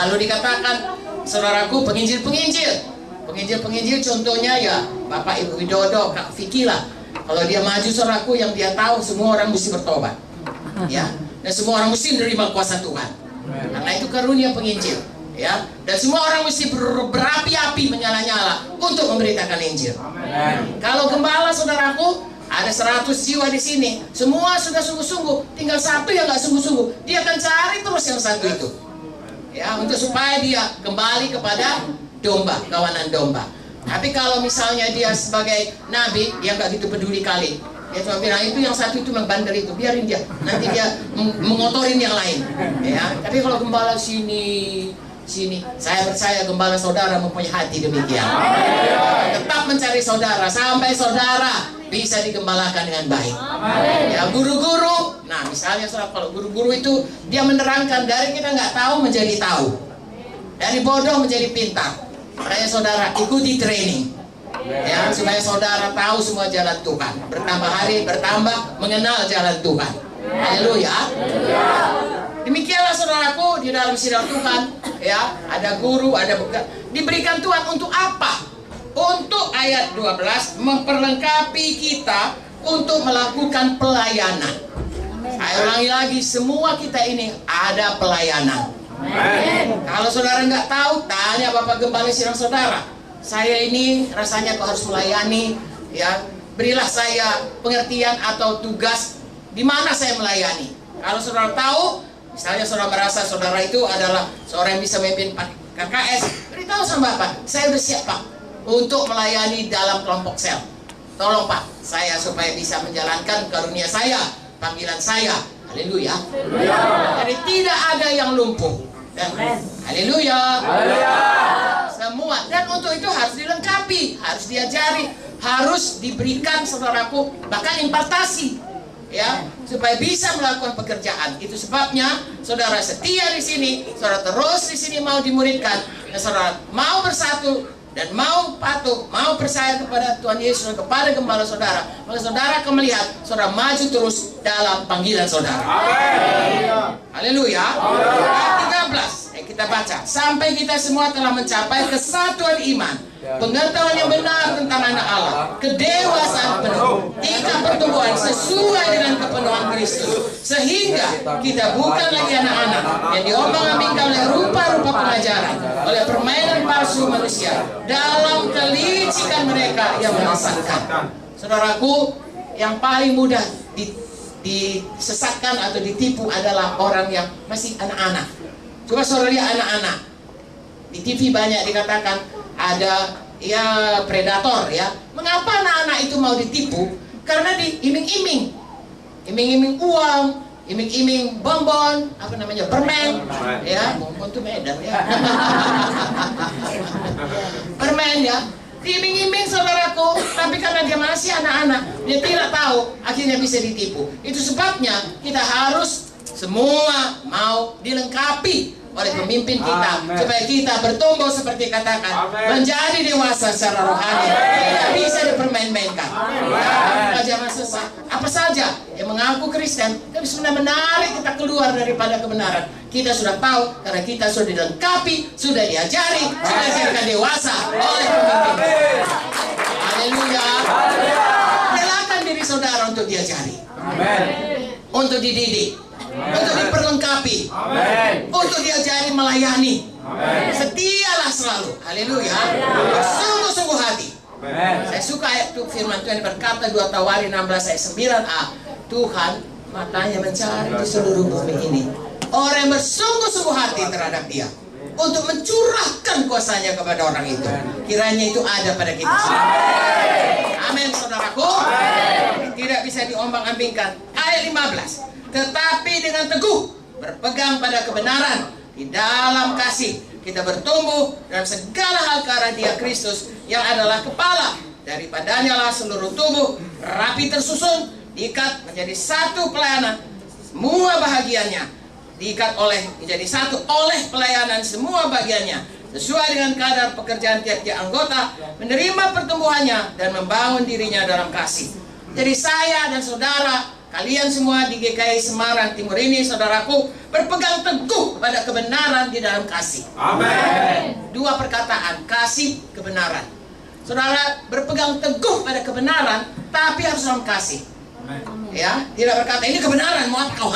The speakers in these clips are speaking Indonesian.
Lalu dikatakan, saudaraku, penginjil-penginjil contohnya ya Bapak Ibu Widodo, Kak Vicky lah. Kalau dia maju, saudaraku, yang dia tahu semua orang mesti bertobat, ya, dan semua orang mesti menerima kuasa Tuhan. Karena itu karunia penginjil, ya, dan semua orang mesti berapi-api, menyala-nyala untuk memberitakan Injil. Kalau gembala, saudaraku, ada 100 jiwa di sini, semua sudah sungguh-sungguh, tinggal satu yang nggak sungguh-sungguh, dia akan cari terus yang satu itu, ya, untuk supaya dia kembali kepada domba, kawanan domba. Tapi kalau misalnya dia sebagai nabi, dia nggak gitu peduli kali. Dia cuma bilang, itu yang satu itu membandel itu, biarin dia, nanti dia mengotorin yang lain, ya. Tapi kalau gembala sini, saya percaya gembala saudara mempunyai hati demikian. Tetap mencari saudara sampai saudara bisa digembalakan dengan baik. Ya, guru-guru, nah misalnya kalau guru-guru itu dia menerangkan dari kita nggak tahu menjadi tahu, dari bodoh menjadi pintar. Makanya saudara ikuti training, ya, supaya saudara tahu semua jalan Tuhan. Bertambah hari bertambah mengenal jalan Tuhan. Haleluya. Demikianlah saudaraku di dalam sidang Tuhan, ya, ada guru, ada diberikan Tuhan untuk apa? Untuk ayat 12 memperlengkapi kita untuk melakukan pelayanan. Saya ulangi lagi, semua kita ini ada pelayanan. Kalau saudara nggak tahu, tanya Bapak Gembala sidang saudara. Saya ini rasanya kok harus melayani, ya, berilah saya pengertian atau tugas di mana saya melayani. Kalau saudara tahu, misalnya saudara merasa saudara itu adalah seorang yang bisa memimpin KKS, beritahu sama Bapak, saya udah siap Pak untuk melayani dalam kelompok sel. Tolong Pak, saya supaya bisa menjalankan karunia saya, panggilan saya. Haleluya. Jadi tidak ada yang lumpuh. Haleluya. Semua, dan untuk itu harus dilengkapi, harus diajari, harus diberikan saudaraku, bahkan impartasi, ya, supaya bisa melakukan pekerjaan. Itu sebabnya saudara setia di sini, saudara terus di sini mau dimuridkan, dan saudara mau bersatu dan mau patuh, mau percaya kepada Tuhan Yesus dan kepada gembala saudara, maka saudara akan melihat saudara maju terus dalam panggilan saudara. Haleluya. Ayat 13 kita baca, sampai kita semua telah mencapai kesatuan iman, pengetahuan yang benar tentang anak Allah, kedewasaan penuh, tingkat pertumbuhan sesuai dengan kepenuhan Kristus, sehingga kita bukan lagi anak-anak yang diombang-ambingkan oleh rupa-rupa pengajaran, oleh permainan palsu manusia, dalam kelicikan mereka yang menyesatkan. Saudaraku, yang paling mudah disesatkan atau ditipu adalah orang yang masih anak-anak. Coba saudara lihat anak-anak di TV, banyak dikatakan ada ya predator, ya. Mengapa anak-anak itu mau ditipu? Karena diiming-iming, iming-iming uang, iming-iming bonbon, apa namanya, permen, ya, bonbon itu Medan, ya. Permen, ya, diiming-iming saudaraku, tapi karena dia masih anak-anak, dia tidak tahu, akhirnya bisa ditipu. Itu sebabnya kita harus semua mau dilengkapi oleh pemimpin kita, supaya kita bertumbuh seperti katakan, menjadi dewasa secara rohani, tidak bisa dipermain-mainkan. Jangan sesat. Apa saja yang mengaku Kristen, tapi sebenarnya menarik kita keluar daripada kebenaran. Kita sudah tahu karena kita sudah dilengkapi, sudah diajari, sudah dijadikan dewasa oleh pemimpin. Haleluya. Relakan diri saudara untuk diajari, untuk dididik, untuk diperlengkapi, untuk diajari melayani. Setialah selalu, haleluya, sungguh-sungguh hati. Saya suka ayat itu, firman Tuhan berkata 2 Tawari 16 ayat 9a, Tuhan matanya mencari di seluruh bumi ini orang yang bersungguh-sungguh hati terhadap dia, untuk mencurahkan kuasanya kepada orang itu. Kiranya itu ada pada kita semua. Amin, saudaraku. Tidak bisa diombang-ambingkan. Ayat 15, tetapi dengan teguh berpegang pada kebenaran di dalam kasih, kita bertumbuh dalam segala hal ke arah Dia Kristus yang adalah kepala. Daripadanya lah seluruh tubuh rapi tersusun, diikat menjadi satu pelayanan, semua bahagiannya diikat oleh menjadi satu oleh pelayanan semua bagiannya, sesuai dengan kadar pekerjaan tiap-tiap anggota, menerima pertumbuhannya dan membangun dirinya dalam kasih. Jadi saya dan saudara, kalian semua di GKI Semarang Timur ini, saudaraku, berpegang teguh pada kebenaran di dalam kasih. Amin. Dua perkataan, kasih, kebenaran. Saudara berpegang teguh pada kebenaran, tapi harus dalam kasih. Ya, tidak berkata ini kebenaran, mau apa kau?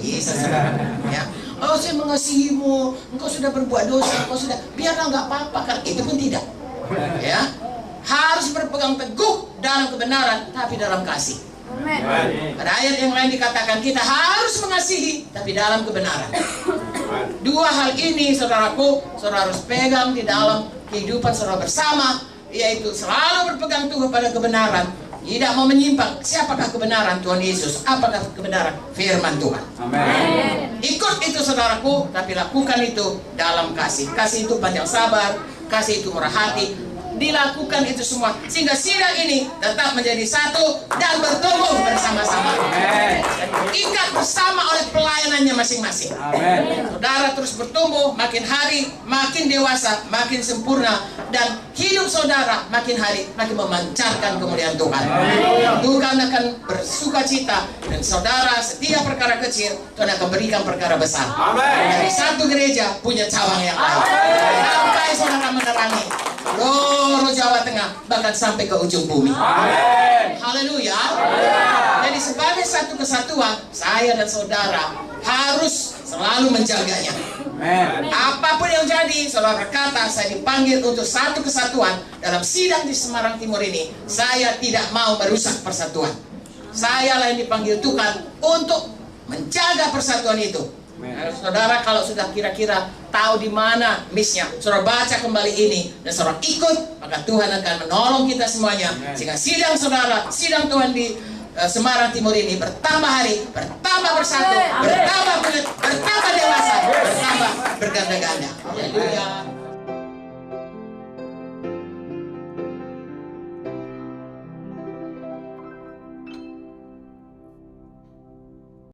Bisa, saudara. Ya. Oh, saya mengasihimu, engkau sudah berbuat dosa, engkau sudah, biarlah nggak apa-apa, kan itu pun tidak. Ya, harus berpegang teguh dalam kebenaran, tapi dalam kasih. Pada ayat yang lain dikatakan kita harus mengasihi, tapi dalam kebenaran. Dua hal ini, saudaraku, saudara harus pegang di dalam kehidupan saudara bersama, yaitu selalu berpegang teguh pada kebenaran. Tidak mau menyimpang. Siapakah kebenaran? Tuhan Yesus. Apakah kebenaran? Firman Tuhan. Amin. Ikut itu saudaraku, tapi lakukan itu dalam kasih. Kasih itu panjang sabar, kasih itu murah hati. Dilakukan itu semua sehingga sidang ini tetap menjadi satu dan bertumbuh bersama-sama. Ikat bersama oleh pelayanannya masing-masing. Saudara terus bertumbuh, makin hari makin dewasa, makin sempurna, dan hidup saudara makin hari makin memancarkan kemuliaan Tuhan. Tuhan akan bersuka cita, dan saudara setiap perkara kecil Tuhan akan berikan perkara besar. Dari satu gereja punya cabang yang lain, sampai saudara menerangi seluruh Jawa Tengah, bahkan sampai ke ujung bumi. Haleluya. Jadi sebagai satu kesatuan, saya dan saudara harus selalu menjaganya. Apapun yang jadi, saudara kata saya dipanggil untuk satu kesatuan dalam sidang di Semarang Timur ini, saya tidak mau merusak persatuan. Saya lah yang dipanggil Tuhan untuk menjaga persatuan itu. Saudara kalau sudah kira-kira tahu di mana missnya, saudara baca kembali ini dan saudara ikut, maka Tuhan akan menolong kita semuanya. Sehingga sidang saudara, sidang Tuhan di Semarang Timur ini bertambah hari, bertambah bersatu, bertambah kuat, bertambah dewasa, bertambah berganda-ganda.